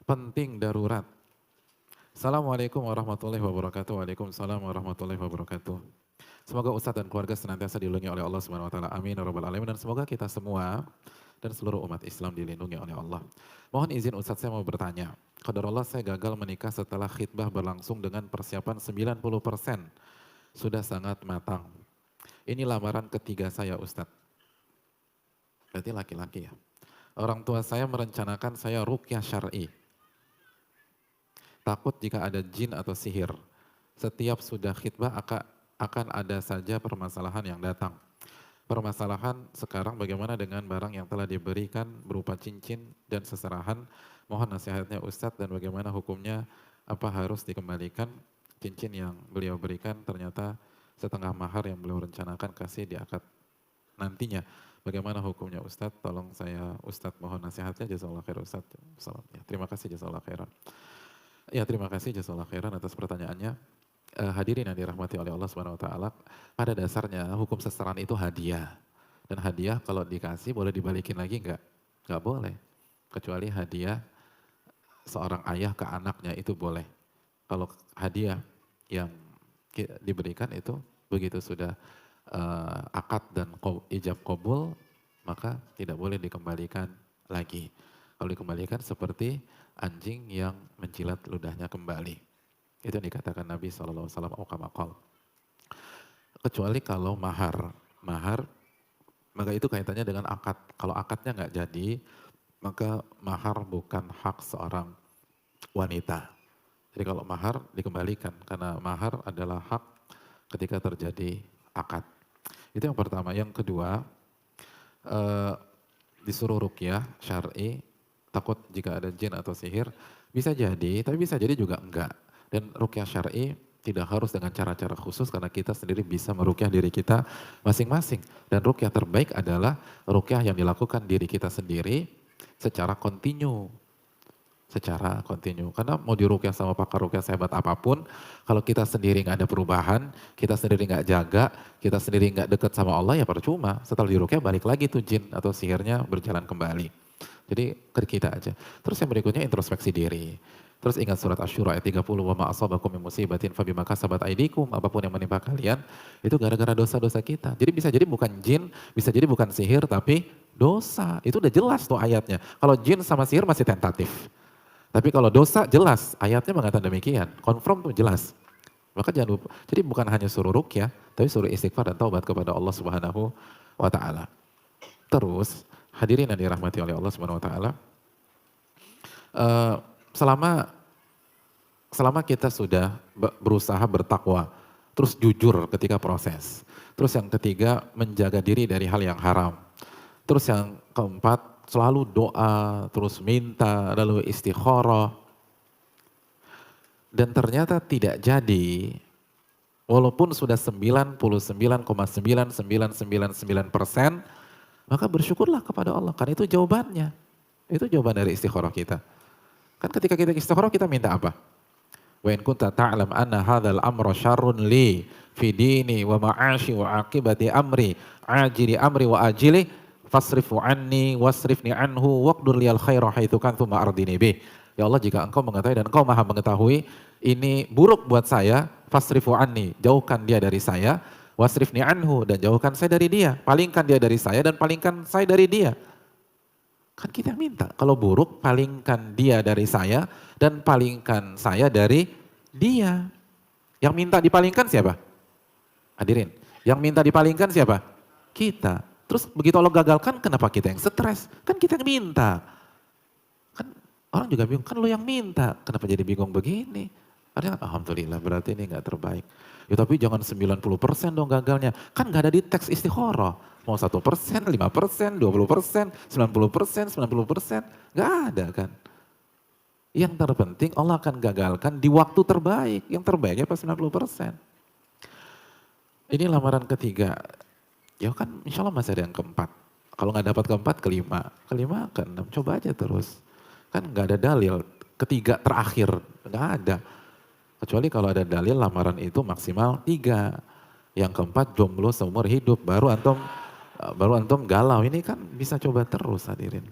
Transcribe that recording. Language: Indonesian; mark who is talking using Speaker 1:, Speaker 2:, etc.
Speaker 1: Penting darurat. Assalamualaikum warahmatullahi wabarakatuh. Waalaikumsalam warahmatullahi wabarakatuh. Semoga Ustadz dan keluarga senantiasa dilindungi oleh Allah Subhanahu wa taala. Amin ya rabbal alamin, dan semoga kita semua dan seluruh umat Islam dilindungi oleh Allah. Mohon izin Ustadz, saya mau bertanya. Qadarullah saya gagal menikah setelah khitbah berlangsung dengan persiapan 90%. Sudah sangat matang. Ini lamaran ketiga saya Ustadz. Berarti laki-laki ya. Orang tua saya merencanakan saya ruqyah syar'i. Takut jika ada jin atau sihir. Setiap sudah khitbah akan ada saja permasalahan yang datang. Permasalahan sekarang bagaimana dengan barang yang telah diberikan berupa cincin dan seserahan. Mohon nasihatnya Ustadz, dan bagaimana hukumnya, apa harus dikembalikan cincin yang beliau berikan ternyata setengah mahar yang beliau rencanakan kasih di akad nantinya. Bagaimana hukumnya Ustadz? Tolong saya Ustadz, mohon nasihatnya. Jazakallah khair Ustadz. Terima kasih, jazakallah khairan. Ya, terima kasih jazakallah khairan atas pertanyaannya. Hadirin yang dirahmati oleh Allah Subhanahu wa taala, pada dasarnya hukum seserahan itu hadiah. Dan hadiah kalau dikasih boleh dibalikin lagi enggak? Enggak boleh. Kecuali hadiah seorang ayah ke anaknya itu boleh. Kalau hadiah yang diberikan itu begitu sudah akad dan ijab qabul, maka tidak boleh dikembalikan lagi. Kalau dikembalikan seperti anjing yang menjilat ludahnya kembali. Itu yang dikatakan Nabi SAW. Kecuali kalau mahar, maka itu kaitannya dengan akad. Kalau akadnya nggak jadi, maka mahar bukan hak seorang wanita. Jadi kalau mahar dikembalikan, karena mahar adalah hak ketika terjadi akad. Itu yang pertama. Yang kedua, disuruh ruqyah syar'i, takut jika ada jin atau sihir, bisa jadi, tapi bisa jadi juga enggak. Dan ruqyah syar'i tidak harus dengan cara-cara khusus, karena kita sendiri bisa meruqyah diri kita masing-masing. Dan ruqyah terbaik adalah ruqyah yang dilakukan diri kita sendiri secara kontinu. Karena mau diruqyah sama pakar ruqyah sehebat apapun, kalau kita sendiri nggak ada perubahan, kita sendiri nggak jaga, kita sendiri nggak dekat sama Allah, ya percuma. Setelah diruqyah balik lagi tuh jin atau sihirnya berjalan kembali. Jadi ke kita aja. Terus yang berikutnya introspeksi diri. Terus ingat surat Asy-Syura ayat 30, wa ma asabakum min musibatin fabima kasabat aydikum, apapun yang menimpa kalian itu gara-gara dosa-dosa kita. Jadi bisa jadi bukan jin, bisa jadi bukan sihir, tapi dosa. Itu udah jelas tuh ayatnya. Kalau jin sama sihir masih tentatif. Tapi kalau dosa jelas, ayatnya mengatakan demikian, confirm tuh jelas. Maka jangan lupa, jadi bukan hanya suruh ruqyah, tapi suruh istighfar dan taubat kepada Allah Subhanahu wa taala. Terus hadirin yang dirahmati oleh Allah Subhanahu wa taala, selama kita sudah berusaha bertakwa, terus jujur ketika proses. Terus yang ketiga, menjaga diri dari hal yang haram. Terus yang keempat, selalu doa, terus minta, lalu istikharah. Dan ternyata tidak jadi, walaupun sudah 99,99999%, maka bersyukurlah kepada Allah, karena itu jawabannya. Itu jawaban dari istikharah kita. Kan ketika kita istikharah kita minta apa? Wa in kunta ta'lam anna hadzal amra syarrun li fi dini wa ma'ashi wa aqibati amri ajili amri wa ajili fasrifu anni wasrifni anhu waqdur liyal khaira haitsu kantu ma'ardini bih. Ya Allah, jika engkau mengetahui dan engkau maha mengetahui ini buruk buat saya, fasrifu anni, jauhkan dia dari saya, wasrifni anhu, dan jauhkan saya dari dia, palingkan dia dari saya dan palingkan saya dari dia. Kan kita minta, kalau buruk palingkan dia dari saya dan palingkan saya dari dia. Yang minta dipalingkan siapa? Hadirin, yang minta dipalingkan siapa? Kita. Terus begitu Allah gagalkan, kenapa kita yang stres? Kan kita yang minta. Kan orang juga bingung, kan lu yang minta, kenapa jadi bingung begini? Artinya alhamdulillah berarti ini gak terbaik. Ya tapi jangan 90% dong gagalnya. Kan gak ada di teks istikharah. Mau 1%, 5%, 20%, 90%, 90%, gak ada kan. Yang terpenting Allah akan gagalkan di waktu terbaik. Yang terbaiknya pas 90%. Ini lamaran ketiga. Ya kan insya Allah masih ada yang keempat. Kalau gak dapat keempat, kelima, keenam. Coba aja terus. Kan gak ada dalil. Ketiga terakhir, gak ada. Kecuali kalau ada dalil lamaran itu maksimal 3. Yang keempat jomblo seumur hidup, baru antum galau. Ini kan bisa coba terus hadirin.